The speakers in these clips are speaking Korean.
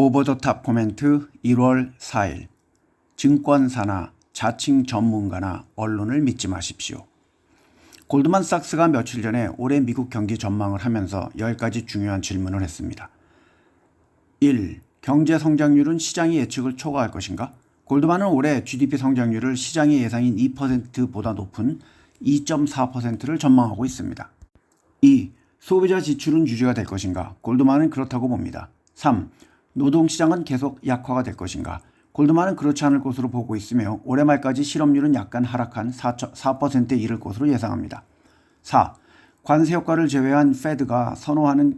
오버더탑 코멘트 1월 4일 증권사나 자칭 전문가나 언론을 믿지 마십시오. 골드만삭스가 며칠 전에 올해 미국 경기 전망을 하면서 10가지 중요한 질문을 했습니다. 1. 경제 성장률은 시장의 예측을 초과할 것인가? 골드만은 올해 GDP 성장률을 시장의 예상인 2%보다 높은 2.4%를 전망하고 있습니다. 2. 소비자 지출은 유지가 될 것인가? 골드만은 그렇다고 봅니다. 3. 노동시장은 계속 약화가 될 것인가? 골드만은 그렇지 않을 것으로 보고 있으며 올해 말까지 실업률은 약간 하락한 4%에 이를 것으로 예상합니다. 4. 관세 효과를 제외한 페드가 선호하는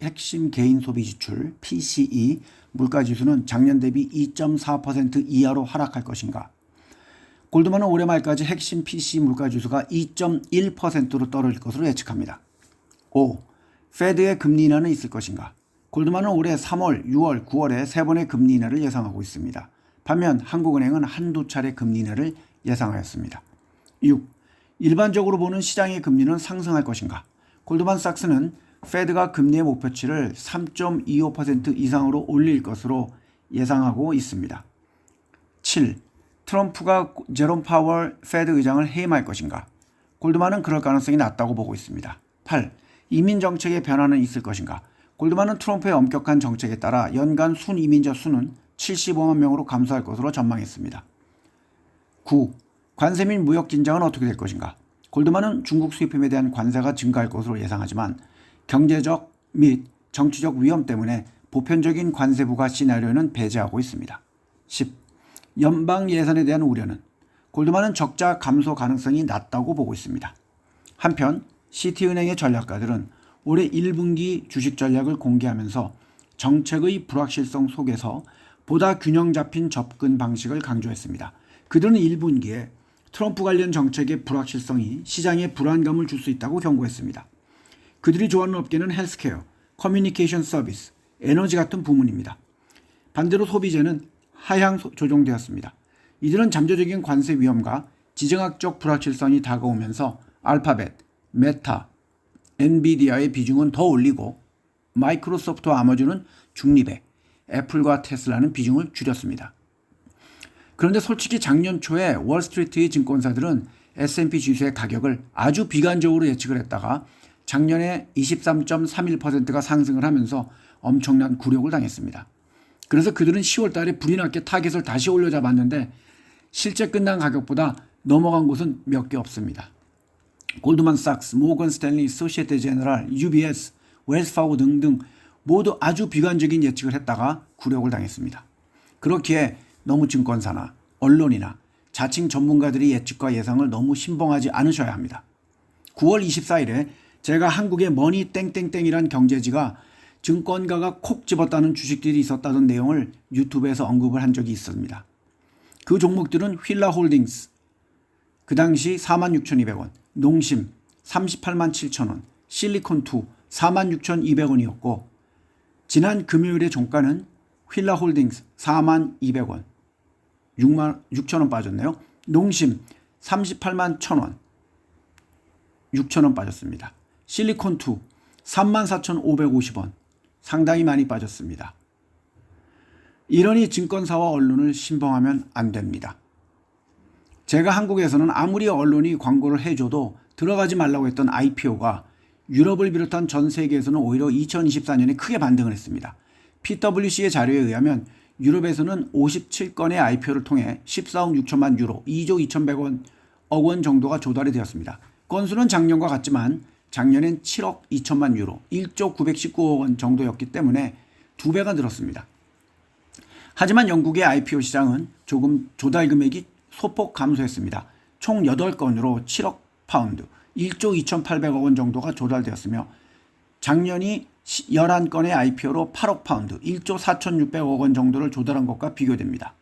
핵심 개인 소비 지출 PCE 물가지수는 작년 대비 2.4% 이하로 하락할 것인가? 골드만은 올해 말까지 핵심 PCE 물가지수가 2.1%로 떨어질 것으로 예측합니다. 5. 페드의 금리 인하는 있을 것인가? 골드만은 올해 3월, 6월, 9월에 3번의 금리 인하를 예상하고 있습니다. 반면 한국은행은 한두 차례 금리 인하를 예상하였습니다. 6. 일반적으로 보는 시장의 금리는 상승할 것인가? 골드만삭스는 페드가 금리의 목표치를 3.25% 이상으로 올릴 것으로 예상하고 있습니다. 7. 트럼프가 제롬 파월 페드 의장을 해임할 것인가? 골드만은 그럴 가능성이 낮다고 보고 있습니다. 8. 이민 정책의 변화는 있을 것인가? 골드만은 트럼프의 엄격한 정책에 따라 연간 순이민자 수는 75만 명으로 감소할 것으로 전망했습니다. 9. 관세 및 무역 긴장은 어떻게 될 것인가? 골드만은 중국 수입품에 대한 관세가 증가할 것으로 예상하지만 경제적 및 정치적 위험 때문에 보편적인 관세 부과 시나리오는 배제하고 있습니다. 10. 연방 예산에 대한 우려는? 골드만은 적자 감소 가능성이 낮다고 보고 있습니다. 한편 시티은행의 전략가들은 올해 1분기 주식 전략을 공개하면서 정책의 불확실성 속에서 보다 균형 잡힌 접근 방식을 강조했습니다. 그들은 1분기에 트럼프 관련 정책의 불확실성이 시장에 불안감을 줄 수 있다고 경고했습니다. 그들이 좋아하는 업계는 헬스케어, 커뮤니케이션 서비스, 에너지 같은 부문입니다. 반대로 소비재는 하향 조정되었습니다. 이들은 잠재적인 관세 위험과 지정학적 불확실성이 다가오면서 알파벳, 메타, 엔비디아의 비중은 더 올리고 마이크로소프트와 아마존은 중립에, 애플과 테슬라는 비중을 줄였습니다. 그런데 솔직히 작년 초에 월스트리트의 증권사들은 S&P 지수의 가격을 아주 비관적으로 예측을 했다가 작년에 23.31%가 상승을 하면서 엄청난 굴욕을 당했습니다. 그래서 그들은 10월 달에 불이 났게 타겟을 다시 올려잡았는데 실제 끝난 가격보다 넘어간 곳은 몇 개 없습니다. 골드만삭스, 모건 스탠리, 소시에테 제너럴, UBS, 웰스파고 등등 모두 아주 비관적인 예측을 했다가 굴욕을 당했습니다. 그렇기에 너무 증권사나 언론이나 자칭 전문가들의 예측과 예상을 너무 신봉하지 않으셔야 합니다. 9월 24일에 제가 한국의 머니 땡땡땡이란 경제지가 증권가가 콕 집었다는 주식들이 있었다는 내용을 유튜브에서 언급을 한 적이 있습니다. 그 종목들은 휠라홀딩스, 그 당시 46,200원, 농심 38만 7천원, 실리콘2 46,200원이었고 지난 금요일의 종가는 휠라홀딩스 4만 200원, 6천원 빠졌네요. 농심 38만 1천원, 6천원 빠졌습니다. 실리콘2 34,550원, 상당히 많이 빠졌습니다. 이러니 증권사와 언론을 신봉하면 안 됩니다. 제가 한국에서는 아무리 언론이 광고를 해줘도 들어가지 말라고 했던 IPO가 유럽을 비롯한 전 세계에서는 오히려 2024년에 크게 반등을 했습니다. PwC의 자료에 의하면 유럽에서는 57건의 IPO를 통해 14억 6천만 유로, 2조 2,100억 원 정도가 조달이 되었습니다. 건수는 작년과 같지만 작년엔 7억 2천만 유로, 1조 919억 원 정도였기 때문에 2배가 늘었습니다. 하지만 영국의 IPO 시장은 조금 조달 금액이 소폭 감소했습니다. 총 8건으로 7억 파운드, 1조 2,800억 원 정도가 조달되었으며 작년이 11건의 IPO로 8억 파운드, 1조 4,600억 원 정도를 조달한 것과 비교됩니다.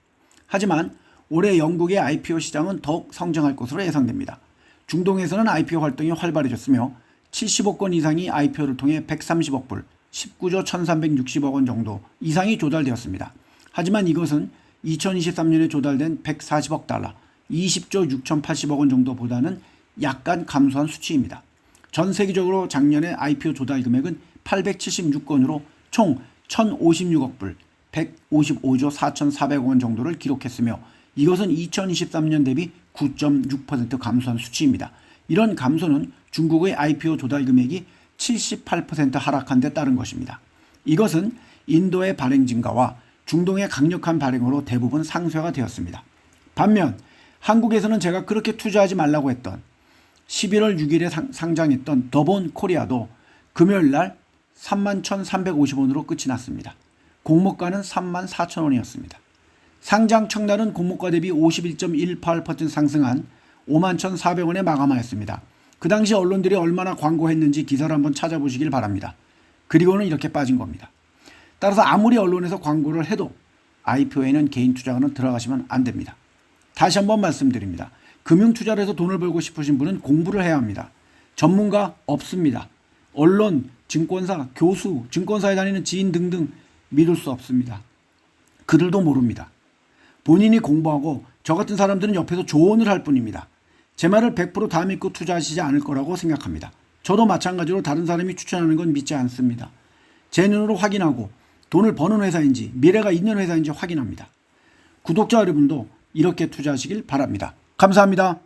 하지만 올해 영국의 IPO 시장은 더욱 성장할 것으로 예상됩니다. 중동에서는 IPO 활동이 활발해졌으며 75건 이상이 IPO를 통해 130억 불, 19조 1,360억 원 정도 이상이 조달되었습니다. 하지만 이것은 2023년에 조달된 140억 달러, 20조 6,080억 원 정도보다는 약간 감소한 수치입니다. 전 세계적으로 작년에 IPO 조달 금액은 876건으로 총 1,056억 불, 155조 4,400억 원 정도를 기록했으며 이것은 2023년 대비 9.6% 감소한 수치입니다. 이런 감소는 중국의 IPO 조달 금액이 78% 하락한 데 따른 것입니다. 이것은 인도의 발행 증가와 중동의 강력한 발행으로 대부분 상쇄가 되었습니다. 반면 한국에서는 제가 그렇게 투자하지 말라고 했던 11월 6일에 상장했던 더본 코리아도 금요일 날 31,350원으로 끝이 났습니다. 공모가는 34,000원이었습니다. 상장 첫날은 공모가 대비 51.18% 상승한 51,400원에 마감하였습니다. 그 당시 언론들이 얼마나 광고했는지 기사를 한번 찾아보시길 바랍니다. 그리고는 이렇게 빠진 겁니다. 따라서 아무리 언론에서 광고를 해도 IPO에는 개인 투자가는 들어가시면 안 됩니다. 다시 한번 말씀드립니다. 금융투자를 해서 돈을 벌고 싶으신 분은 공부를 해야 합니다. 전문가 없습니다. 언론, 증권사, 교수, 증권사에 다니는 지인 등등 믿을 수 없습니다. 그들도 모릅니다. 본인이 공부하고 저 같은 사람들은 옆에서 조언을 할 뿐입니다. 제 말을 100% 다 믿고 투자하시지 않을 거라고 생각합니다. 저도 마찬가지로 다른 사람이 추천하는 건 믿지 않습니다. 제 눈으로 확인하고 돈을 버는 회사인지 미래가 있는 회사인지 확인합니다. 구독자 여러분도 이렇게 투자하시길 바랍니다. 감사합니다.